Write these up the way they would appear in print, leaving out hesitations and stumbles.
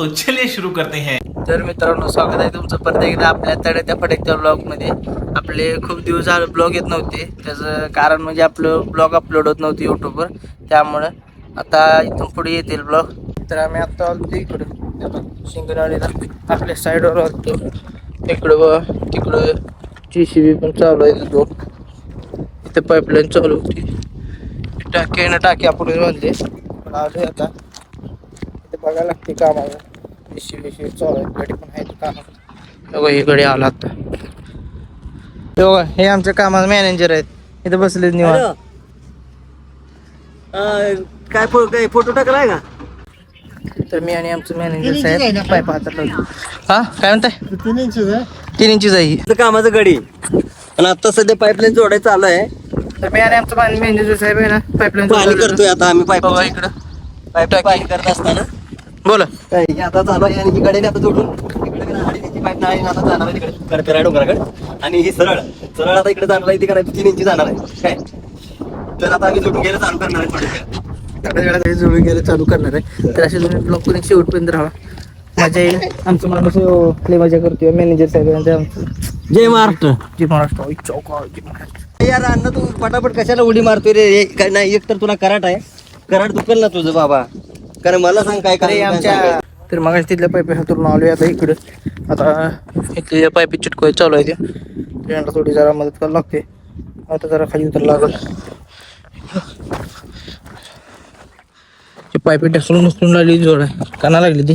तो चलिए शुरू करते हैं। तर मित्रांनो, स्वागत आहे तुमचं परत एकदा आपल्या तडक्या फडकत्या ब्लॉगमध्ये. आपले खूप दिवस झाले ब्लॉग येत नव्हते. त्याचं कारण म्हणजे आपलं ब्लॉग अपलोड होत नव्हते यूट्यूबवर, त्यामुळं आता इथून पुढे येतील ब्लॉग. तर आम्ही आत्ता आलो इकडं शिंगणाळीला, आपल्या साईडवर आलो. तिकडं JCB पण चालू आहे. दोन इथं पाईपलाईन चालू होती. टाकी आपण बांधली. पण आलो आता इथे बघायला लागते कामाला. JCB चालू आहे, गाडी पण आहे कामाला. ही गाडी आला आता. हे आमच्या कामाचे मॅनेजर आहेत, इथे बसले निवांत. काय फोटो टाकलाय का? तर मी आणि आमचं मॅनेजर साहेब पाईप हातात. हा काय म्हणताय? 3 इंचीच आहे ही. कामाचं गडी आणि आता सध्या पाईपलाईन जोडायचं चालू आहे. तर मी आणि आमचं मॅनेजर साहेब आहे ना पाईपलाईन पाणी करतोय आता आम्ही पाईप इकडं पाईप पाणी करत असताना बोला. आता चालू आहे आणि ही गाडीने आता जोडून तिकडे पाईप नाही आता जाणार आहे तिकडे कडपेरा डोंगराकडे. आणि ही सरळ आता इकडे जाणार आहे, ती करायची 3 इंची जाणार आहे काय. तर आता आम्ही जोडून घ्यायला चालू करणार आहे. जोडून घ्यायला चालू करणार आहे. तर असे तुम्ही ब्लॉग करून शेवटपर्यंत राहा, मजा येईल. आमचं माणूस लय मजा करतोय मॅनेजर साहेब. जय महाराष्ट्र. जय महाराष्ट्र. जय महाराष्ट्र. यार अण्णा, तू पटापट कशाला उडी मारतोय रे? काय नाही, एक तर तुला कराट आहे, कराट दुखेल ना तुझं बाबा. कारण मला सांग काय अरे आमच्या तर मग तिथल्या पाईप हातून आलोय आता इकडं. आता इथल्या पाईप चिटकोय चालू आहे. त्यांना थोडी जरा मदत करायला लागते. आता जरा खाली उतर लागल. पाईप ढकलून उचलून लागली जोड आहे, काना लागली ती.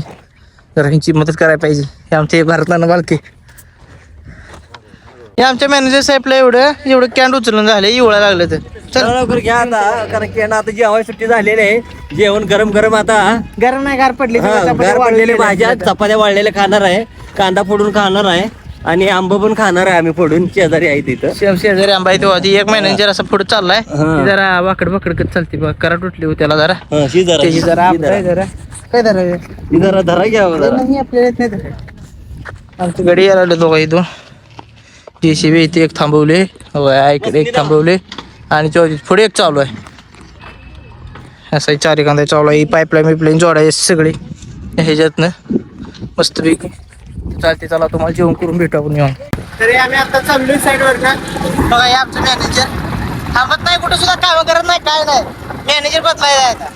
जरा ह्यांची मदत करायला पाहिजे. हे आमचे भारतानं बालके. हे आमच्या मॅनेजर साहेबला एवढं कॅन्ड उचलून झाले, इवळा लागलं. तर चला लवकर घ्या आता, कारण की आता जेवाय सुट्टी झालेली आहे. जेवण गरम गरम आता गरम नाही, गार पडली. गार पडलेले भाज्या, चपात्या वाळलेल्या खाणार आहे, कांदा फोडून खाणार आहे आणि आंब पण खाणार आहे आम्ही फोडून. शेजारी आहे तिथं शेजारी आंबा आहे. तेव्हा एक मॅनेजर असं पुढे चाललाय, जरा वाकड वाकडकत चालते बघ. करा तुटली त्याला जरा त्याची जरा काय जरा धरा घ्यावं जरा. नाही आपल्याला येत नाही धरा. आमची गाडी यायला लागली दोघा इथून. JCB इथे एक थांबवले, इकडे एक थांबवले आणि पुढे एक चालू आहे. असं 4 कांदा चालू आहे. पाईपलाईन जोडायचे सगळे ह्याच्यातनं मस्तपैकी चालते. चला तुम्हाला जेवण करून भेटू आपण येऊन. तरी आम्ही आता चाललोय साईडवर का बघा. हे आमचं मॅनेजर थांबत नाही, कुठं सुद्धा काम करत नाही, काय नाही. मॅनेजर बदलायचा आता.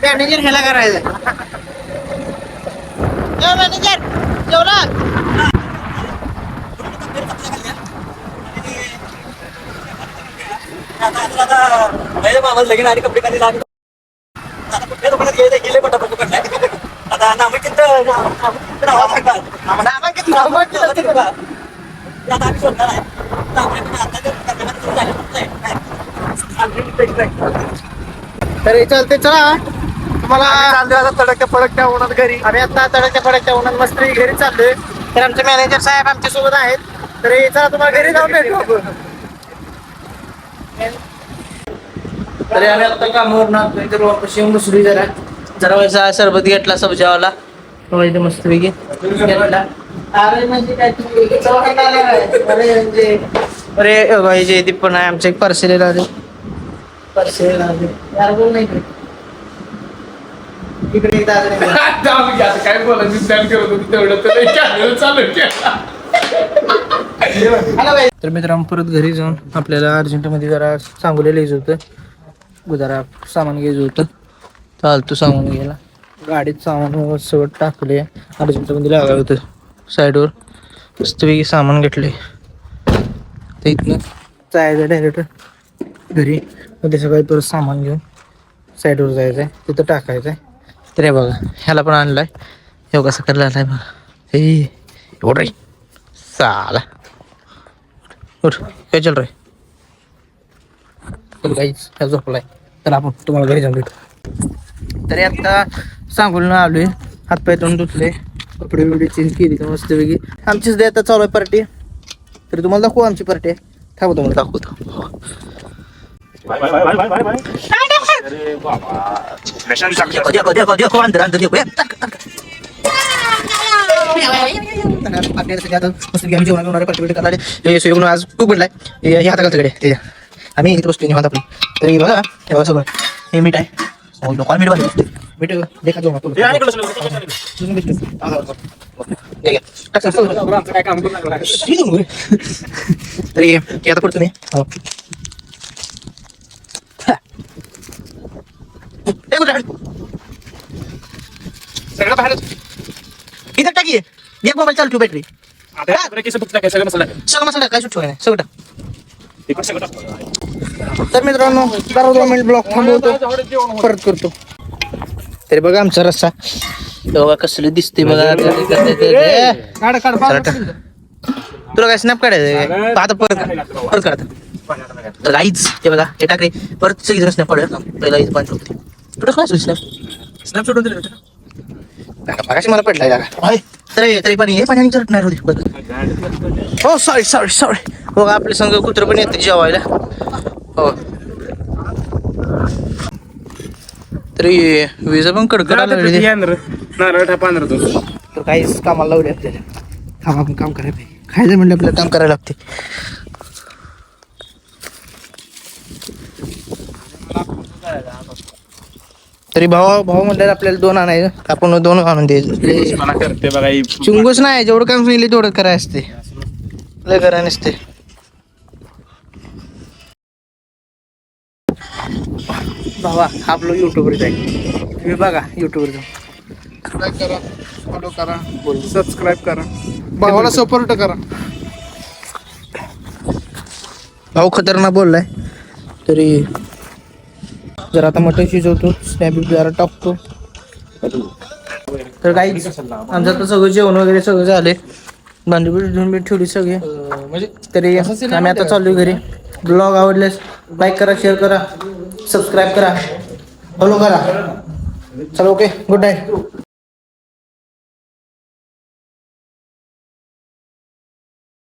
मॅनेजर ह्याला करायचं. मॅनेजर जेवला? मामाला लगीन आणि कपडे खाली लागले. गेले पटापट पडलाय. आता नामांकित तरी चालते. चला तुम्हाला तडक्या फडकत्या उन्हात घरी. आम्ही आता तडक्या फडकत्या उन्हात मस्त घरी चाललोय. तर आमचे मॅनेजर साहेब आमच्या सोबत आहेत. तरी चला तुम्हाला घरी जाऊन भेटू आपण. तरी आम्ही आता कामावर बसली. जरा वैसा सरबत घेतला सब्जावाला इथे मस्तपैकी घेतला. अरे म्हणजे काय अरे जे पण आहे आमचं एक पार्सल आले. यार बोल नाही इकडे काय बोलायचं तर मित्रांनो, परत घरी जाऊन आपल्याला अर्जंटमध्ये जरा सांगोलीला यायचं होतं. जरा सामान घ्यायचं होतं. चालतो सामान घ्यायला. गाडीत सामान सगळं टाकले. अर्जंटमध्ये लागायला होतं. साईडवर मस्तपैकी सामान घेतले. तर इथनं जायचं डायरेक्ट घरी. मध्ये सगळं परत सामान घेऊन साईडवर जायचं आहे, तिथं टाकायचं आहे. तर हे बघा, ह्याला पण आणलाय. हे कसं करायला आलाय बघा. हे एवढं साला उठ, काय चल रे गाईच ह्या झोपलाय. तर आपण तुम्हाला घरी जाऊन भेटू. तरी आता सांगून आलोय. हातपाय तोंड धुतले, कपडे बिपडे चेंज केली तर मस्तपैकी. आमची सध्या आता चालू आहे पार्टी. तरी तुम्हाला दाखवू आमची पार्टी आहे. थांबू तुम्हाला दाखवतो. आज खूप भेटलाय. हे हाताकडे आम्ही इथे बसतो निवांत आपण. तरी बघा तेव्हा सगळं हे मीठ आहे. मीठ बेटा देखा जाऊ आपण काय काम करू लागला तरी आता पडतो मी हो सगळं बाहेर इथं टाकी एक मोबाईल चालू बॅटरी आता केस फक्त काय सगळं मसाला सगळं मसाला काय सुट नाही सगळं ते पण सगळं टाक. तर मित्रांनो 12 मिनिट ब्लॉग थांबवतो परत करतो तरी बघा आमचा रस्सा बघा कसलं दिसते बघा तुला काय स्नॅप काढायचं आता परत काढता तर गाईच ते बघा हे टाकले परत सगळी स्नॅप काढूया पहिला इथं पाणी ठेवते तुला काय स्नॅप स्नॅप सोडून दिलं बघाशी मला पडलाय जागा तरी पण हे पाण्याने चरटणार होती हो सॉरी बघा आपले संघ कुत्र पण येते जेवायला हो तरी विजा पण कडकडा नारळ ठा 15 तो तर काहीच कामाला लावले आपल्याला काम आपण काम करायला पाहिजे खायचं म्हणलं आपल्याला काम करायला लागते तरी भाऊ म्हणतात आपल्याला 2 आणायचं आपण 2 आणून द्यायचं मला करते बघा ही चुंगूच नाही जेवढं काम सांगितलं तेवढं करायचं असते लय करा नसते भावा आपलं युट्यूबवर जाईल तुम्ही बघा युट्यूबवर जाऊन लाईक करा फॉलो करा सबस्क्राईब करा भावाला सपोर्ट करा भाऊ खतरनाक बोललाय तरी जर आता मटण शिजवतो स्नॅप जरा टाकतो तर काही आमचं तर सगळं जेवण वगैरे सगळं झाले भांडी धुवून ठेवली सगळे म्हणजे तरी आम्ही आता चालू घरी ब्लॉग आवडल्यास लाईक करा शेअर करा सबस्क्राईब करा फॉलो करा चला ओके गुड नाईट